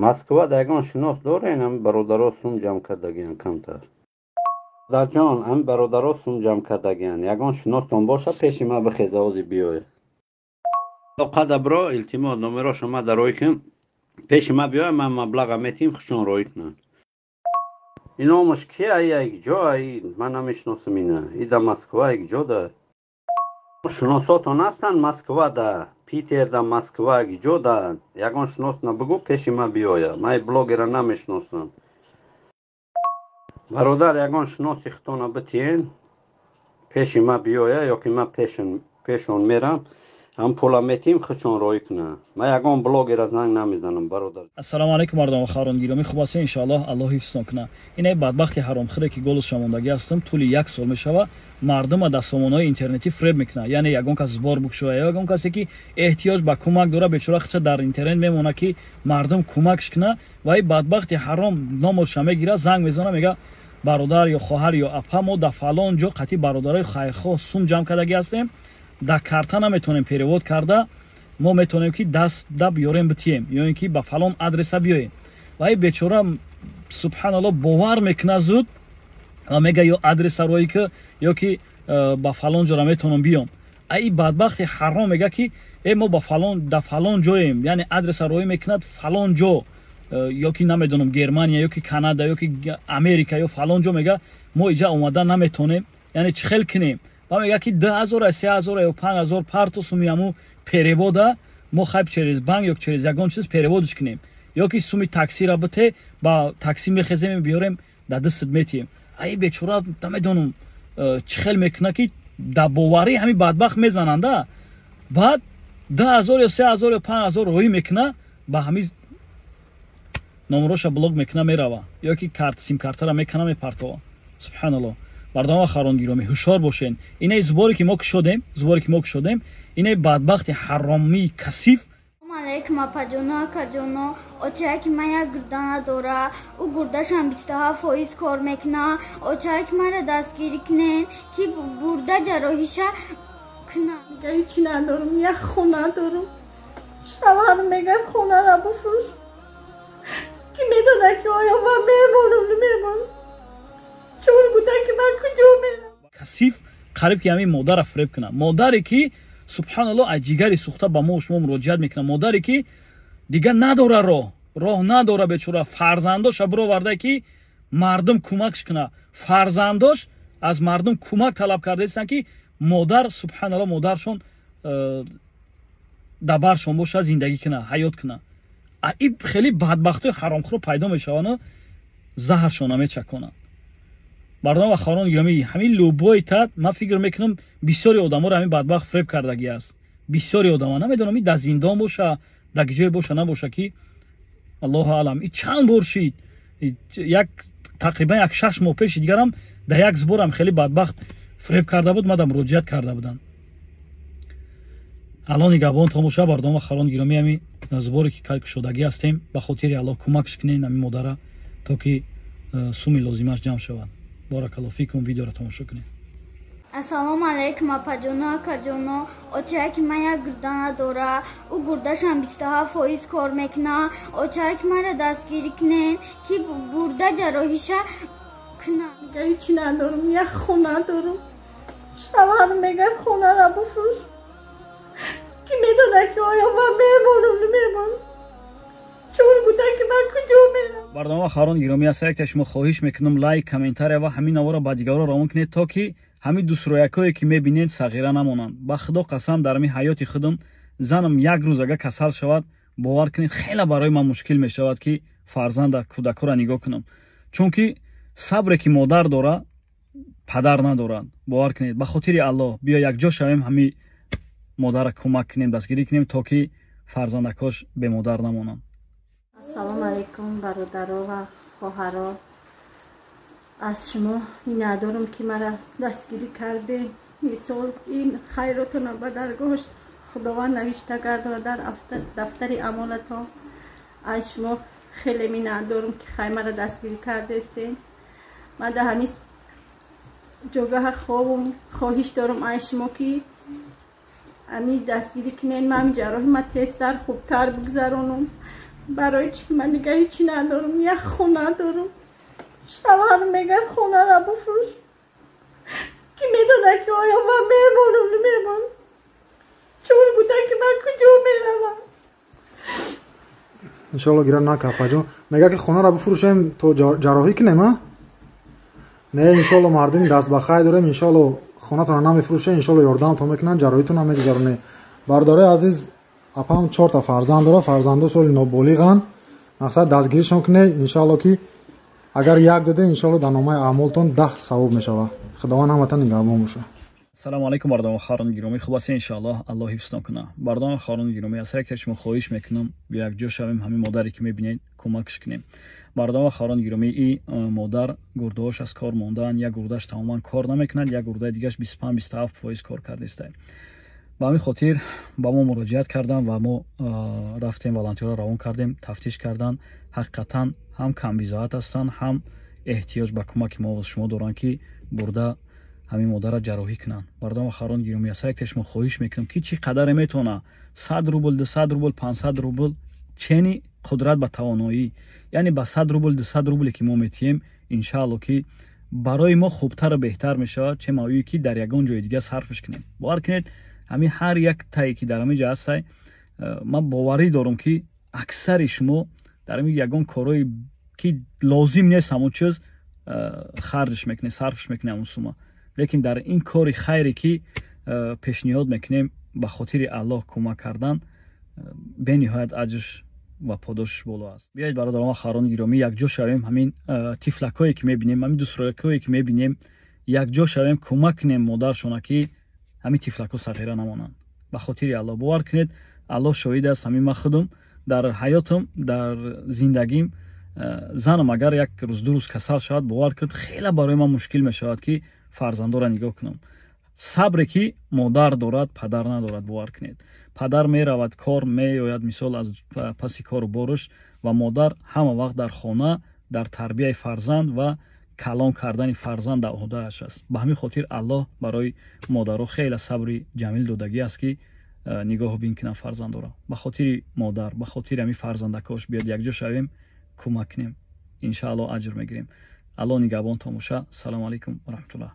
Moskva dagon shnos doren am barodaro sum jam kardagian kamtar. Dajon am barodaro sum jam kardagian. Yagon shnos ton bosha peshi ma be khizaozi biyoye. Qada bro iltimos numero shoma daroykim peshi ma biyoye man mablaga metim khshon roitnan. Ino mushki ay joy man namishnosim ina. Ida Moskva ay joda. Shnosotон астан Москвада, Питерда, Москва гиҷода, ягон шносна бугу пеши ма биёя. Май блогера намешносам. Бародар ягон шноси хитона битиен, пеши ма биёя, ёки ма пешон мерам, ам пула метим хичон ройкна. Май ягон блогера занг намизанам бародар. Ассалому алейкум мардом харон гироми, хуб ҳастед иншоаллоҳ, Аллоҳ ҳифзтон кунад. Ин бадбахти ҳаромхӯре ки голос шамондагӣ ҳастам, тӯли 1 сол мешава мардума дар сомонаҳои интернетӣ фреб мекунад. Яъне ягон кас збор букшоя, ягон касе ки эҳтиёҷ ба кӯмак дора, бечора хича дар интернет мемона ки мардум кӯмакш кунад ва ин бадбахти ҳаром номерша мегира, занг мезана, мега бародар ё хоҳар ё апа, мо дар фалон ҷо қатъи бародарои хайрхоҳ сум ҷамъ кардагӣ ҳастем, дар карта наметонем перевод карда, мо метонем ки даст да биёрем битием ё ин ки ба фалон адреса биёем. Ва ин бечора субҳаналлоҳ бовар мекунад зуд ва мега ё адреса роӣ ки ё ки ба фалон ҷора метонам биём. Ин бадбахти ҳаром мега ки мо ба фалон да фалон ҷоем, яъне адреса роӣ мекунад фалон ҷо, ё ки намедонам Германия ё ки Канада ё ки Америка ё фалон ҷо, мега мо иҷа омада наметонем, яъне чӣ хел кунем. Ва мега ки 2000 3000 ё 5000 парто суми ҳамун перевода мо хайб через банк ё через ягон чиз переводиш кунем, ё ки суми таксира бите ба такси мехезем биёрем да дастит метием. Ай бечора намедонам чӣ хел мекуна ки да боварӣ ҳамин бадбахт мезананда, баъд 2000 ё 3000 ё 5000 роӣ мекуна, ба ҳамин номероша блок мекуна мерава, ё ки симкартара мекана мепартова. Субҳаналлоҳ. Мардома харон гиромӣ, ҳушёр бошен. Инаи зуборе ки мо кушодем, инаи бадбахти ҳаромӣ касиф. Алейкум апаҷоно, акаҷоно, очаки ман як гурда надора, ӯ гурдашам 27% кор мекуна, очаки манро дастгирӣ кунен ки бурда ҷарроҳиша кунам. Мега ҳичи надорам, як хона дорам. Шавҳар мега хонара бифурӯш. Ки медона ки оё ман мемонам намемонам. Чор буда ки ман куҷо мерам. Касиф қариб ки ҳамин модара фреб кунад. Модаре ки субҳаналлоҳ аз ҷигари сӯхта ба мо шумо муроҷиат мекунад. Модаре ки дигар надора роҳ надора, бечора фарзандоша бироварда ки мардум кӯмакш кунад. Фарзандош аз мардум кӯмак талаб кардаистанд ки модар субҳаналлоҳ модаршон дар баршон боша, зиндагӣ кунад, ҳаёт кунад. ин хеле бадбахтои ҳаромхӯр пайдо мешаванд, заҳршон намечаконанд. мардом ва хорон гиромӣ, ҳамин лӯбои тат ман фикр мекунам бисёри одаморо ҳамин бадбахт фреб кардагӣ аст. Бисёри одамон намедонам дар зиндон боша, дар киҷое боша набоша, ки аллоҳу аълам. ин чанд бор шид, тақрибан 6 моҳ пеши дигарам дар як зборам хеле бадбахт фреб карда буд, мада муроҷиат карда буданд. алон нигоҳбон тамоша, мардом ва хорон гиромӣ, ҳамин зборе ки кушодагӣ ҳастем, ба хотири аллоҳ кӯмакш кунен ҳамин модара, то ки суми лозимаш ҷамъ шавад. Баракаллоҳ фикум, видеоро тамошо кунед. Ассалому алейкум апаҷоно, акаҷоно, очаки ман як гурда надора, ӯ гурдашам 27% кор мекуна, очаки манро дастгирӣ кунен ки бурда ҷарроҳиша кунам. Мега ҳичи надорам, як хона дорам. Шавҳар мега хонара бифурӯш. Ки медона ки оё ман мемонам намемонам. Чор буда ки ман куҷо мерам. Бардома харон гиромӣ, аз якта шумо хоҳиш мекунам лайк, комментария ва ҳамин наворо ба дигарон равон кунед, то ки ҳамин дусроякое ки мебинед сағира намонанд. Ба худо қасам, дар ҳамин ҳаёти худам занам як рӯз агар касал шавад, бовар кунед хеле барои ман мушкил мешавад ки фарзанда кӯдакоро нигоҳ кунам, чунки сабре ки модар дора падар надорад. Бовар кунед, ба хотири аллоҳ биё якҷо шавем, ҳамин модара кӯмак кунем, дастгирӣ кунем, то ки фарзандакош бемодар намонанд. Ассалому алейкум бародаро ва хоҳаро, аз шумо миннатдорам ки мара дастгирӣ карде. Мисол ин хайротона ба даргоҳ худованд навишта гардона дар дафтари амонатҳо. аз шумо хеле миннатдорам ки хай мара дастгирӣ кардестен. ман дар ҳамин ҷогаҳа хоҳиш дорам аз шумо ки ҳамин дастгирӣ кунен, ман ҷарроҳи ма тезтар хубтар бигзаронам. برای چی من دیگه هیچی ندارم، یک خونه دارم. شوهر میگه خونه را بفروش، که میدونه که آیا من میمونم نمیمونم. چون بوده که من کجا میروم. انشالله گیران نکه اپا جان. میگه که خونه را بفروشیم تو جراحی کنیم ها؟ نه انشالله مردم دست بخیر داریم، انشالله خونه تون نمیفروشه، انشالله یاردم تو میکنن، جراحی تون نمیگذارونه. برادر عزیز اپا هم 4 تا فرزند داره، فرزندو سال نابالغن، مقصد دستگیریشون کنه انشالله که اگر یک داده انشالله در نامه اعمالتون 10 ثواب میشوه. خداوند همتون نگهبان باشه. салому алайкум мардони харон гиромӣ, хуб ҳастед иншоаллоҳ, аллоҳ ҳифзтон кунад. мардони харон гиромӣ, аз ҳар як шумо хоҳиш мекунам бо якҷо шавем, ҳамин модаре ки мебинед кӯмакш кунем. мардони харон гиромӣ, ин модар гурдаош аз кор мондаанд, як гурдаш тамоман кор намекунад, як гурдаи дигараш 25-27% кор кардааст. ба ҳамин хотир ба мо муроҷиат кардан ва мо рафтем волонтерро равон кардем, тафтиш кардан. ҳақиқатан ҳам камбизоат ҳастанд, ҳам эҳтиёҷ ба кӯмаки мо шумо доранд ки бурда ҳамин модарро ҷарроҳӣ кунанд. мардони харон гиромӣ, аз ҳар як шумо хоҳиш мекунам ки чӣ қадаре метавона 100 рубл, 200 рубл, 500 рубл чени қудрат ба тавоноӣ, яъне ба 100 рубл, 200 рубле ки мо метиҳем, иншаалло ки барои мо хубтару беҳтар мешавад, че мавъи ки дар ягон ҷои дига сарфш кунем. бовар кунед, ҳамин ҳар як тае ки дар ҳамин ҷо ҳастай, ман боварӣ дорам ки аксари шумо дар ҳамин ягон корҳои ки лозим нест ҳамон чиз харҷш мекунед, сарфш мекунед ҳамон сума. лекин дар ин кори хайре ки пешниҳод мекунем ба хотири аллоҳ кӯмак кардан, бениҳоят аҷрш ва подошиш боло аст. биёед бародарон ва харони гиромӣ, якҷо шавем, ҳамин тифлакое ки мебинем, ҳамин дусракое ки мебинем, якҷо шавем, кӯмак кунем модаршона ки ҳамин тифлако сағира намонанд. ба хотири аллоҳ бовар кунед, аллоҳ шоҳид аст. ҳамин ман худам дар ҳаётам, дар зиндагим, занам агар як рӯз ду рӯз касал шавад, бовар кунед хеле барои ман мушкил мешавад ки фарзандора нигоҳ кунам. сабре ки модар дорад, падар надорад. бовар кунед, падар меравад кор, меояд мисол аз паси кору бориш, ва модар ҳама вақт дар хона, дар тарбияи фарзанд ва калон кардани фарзанд дар оҳдааш аст. ба ҳамин хотир аллоҳ барои модаро хеле сабри ҷамил додагӣ аст ки нигоҳу бин кунанд фарзандора. ба хотири модар, ба хотири ҳамин фарзандакош биёд якҷо шавем, кӯмак кунем, иншааллоҳ аҷр мегирем. аллоҳ нигаҳбонтон боша. салому алайкум ва раҳматуллоҳ.